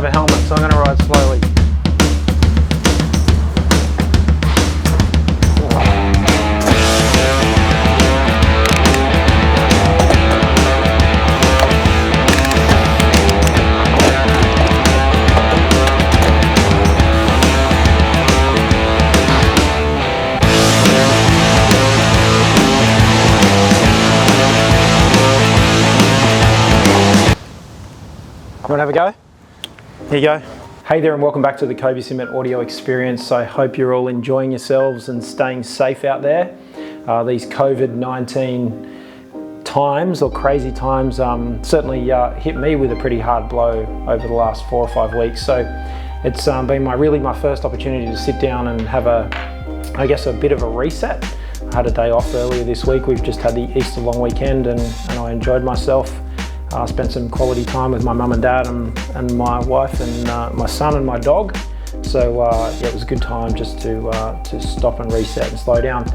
have a helmet, so I'm going to ride slowly. Want to have a go? Here you go. Hey there and welcome back to the Cobie Cement audio experience. I hope you're all enjoying yourselves and staying safe out there. These COVID-19 times or crazy times certainly hit me with a pretty hard blow over the last 4 or 5 weeks. So it's been my first opportunity to sit down and have a bit of a reset. I had a day off earlier this week. We've just had the Easter long weekend and I enjoyed myself. I spent some quality time with my mum and dad and my wife and my son and my dog. So yeah, it was a good time just to stop and reset and slow down.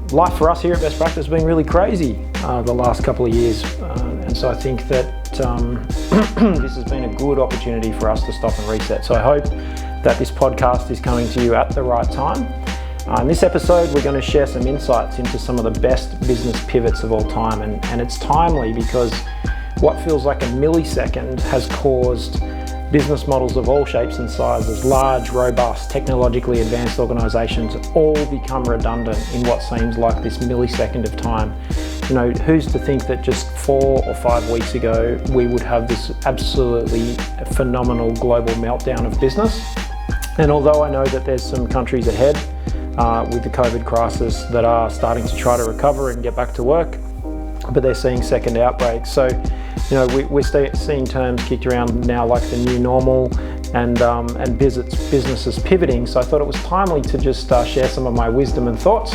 Life for us here at Best Practice has been really crazy the last couple of years. And so I think that this has been a good opportunity for us to stop and reset. So I hope that this podcast is coming to you at the right time. In this episode, we're going to share some insights into some of the best business pivots of all time. And it's timely because what feels like a millisecond has caused business models of all shapes and sizes, large, robust, technologically advanced organisations, all become redundant in what seems like this millisecond of time. You know, who's to think that just 4 or 5 weeks ago we would have this absolutely phenomenal global meltdown of business? And although I know that there's some countries ahead with the COVID crisis that are starting to try to recover and get back to work, but they're seeing second outbreaks. So, you know, we're seeing terms kicked around now like the new normal and businesses pivoting. So I thought it was timely to just share some of my wisdom and thoughts.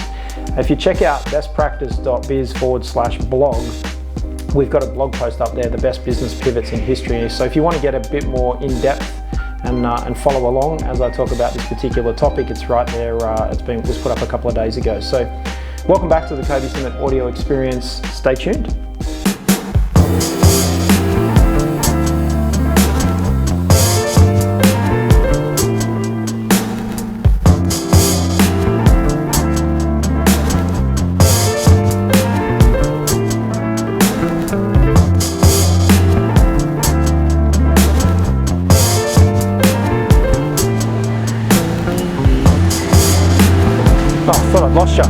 If you check out bestpractice.biz/blog, we've got a blog post up there, the best business pivots in history. So if you want to get a bit more in depth and follow along as I talk about this particular topic, it's right there. It was put up a couple of days ago. So welcome back to the Cobie Cement audio experience. Stay tuned. Oh, I thought I'd lost you.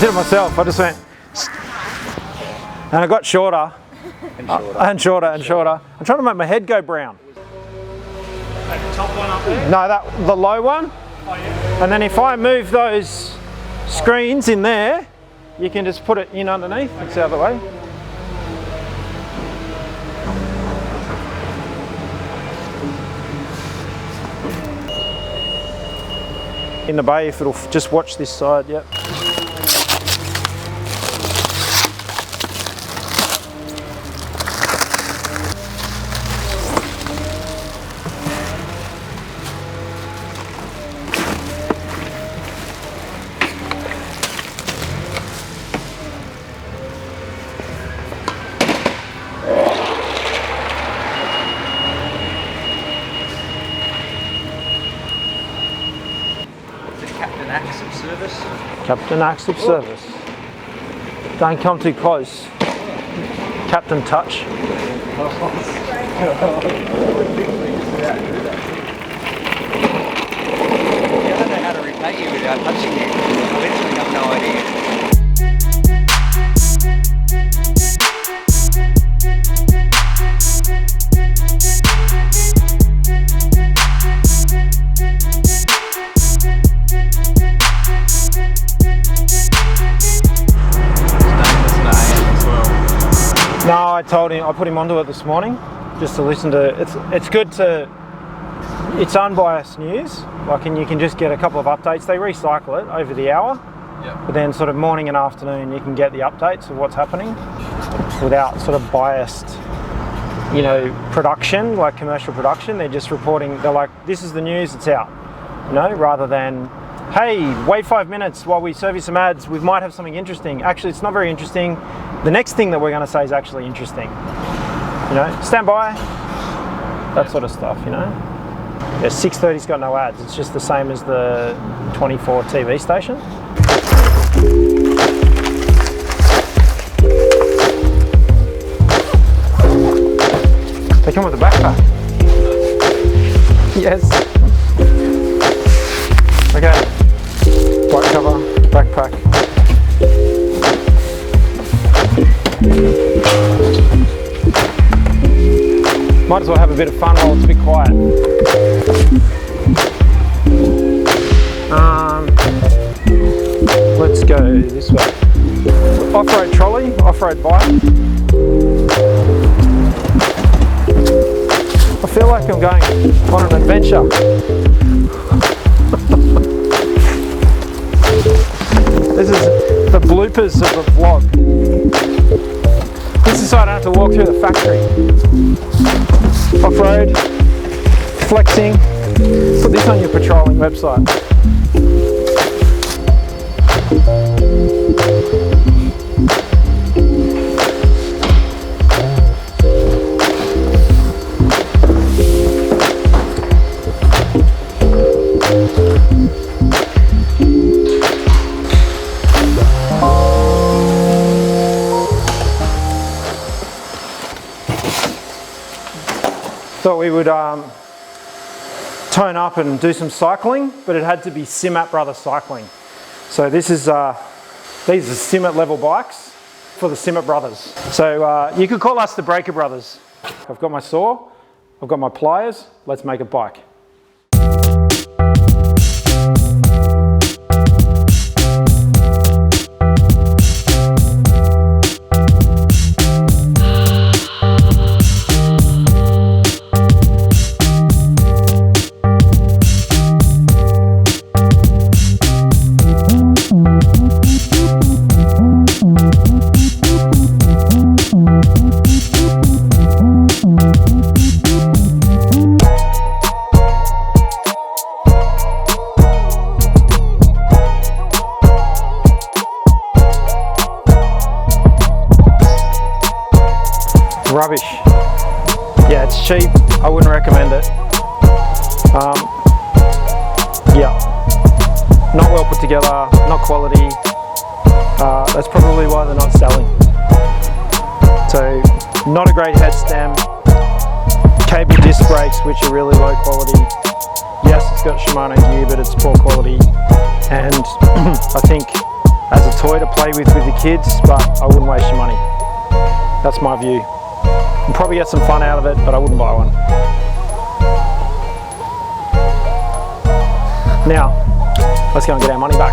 Did it myself. I just went, and I got shorter, and shorter. I'm trying to make my head go brown. The top one up there? No, the low one. Oh yeah. And then if I move those screens in there, you can just put it in underneath. It's the other way. In the bay, if it'll just watch this side, yep. Captain Acts of Service. Captain Acts of Service. Don't come too close. Captain Touch. I don't know how to repay you without touching you. I literally have no idea. No, I told him, I put him onto it this morning just to listen to, it's good to, it's unbiased news, like, and you can just get a couple of updates. They recycle it over the hour, but then sort of morning and afternoon you can get the updates of what's happening without sort of biased, you know, production, like commercial production. They're just reporting, they're like, this is the news, it's out, you know, rather than Hey, wait 5 minutes while we serve you some ads. We might have something interesting. Actually, it's not very interesting. The next thing that we're going to say is actually interesting. You know, stand by, that sort of stuff, you know. Yeah, 6:30's got no ads. It's just the same as the 24 TV station. They come with a backpack. Yes. Okay. White cover, backpack. Might as well have a bit of fun while it's a bit quiet. Let's go this way. Off-road trolley, off-road bike. I feel like I'm going on an adventure. This is the bloopers of the vlog. This is so I don't have to walk through the factory. Off-road, flexing. Put this on your patrolling website. Thought we would tone up and do some cycling, but it had to be Simat Brothers cycling. So this is these are Simat level bikes for the Simat Brothers. So you could call us the Breaker Brothers. I've got my saw, I've got my pliers. Let's make a bike. Rubbish. Yeah, it's cheap. I wouldn't recommend it. Yeah, not well put together, not quality. That's probably why they're not selling. So, not a great head stem. Cable disc brakes, which are really low quality. Yes, it's got Shimano gear, but it's poor quality. And I think as a toy to play with the kids, but I wouldn't waste your money. That's my view. You'll probably get some fun out of it, but I wouldn't buy one. Now, let's go and get our money back.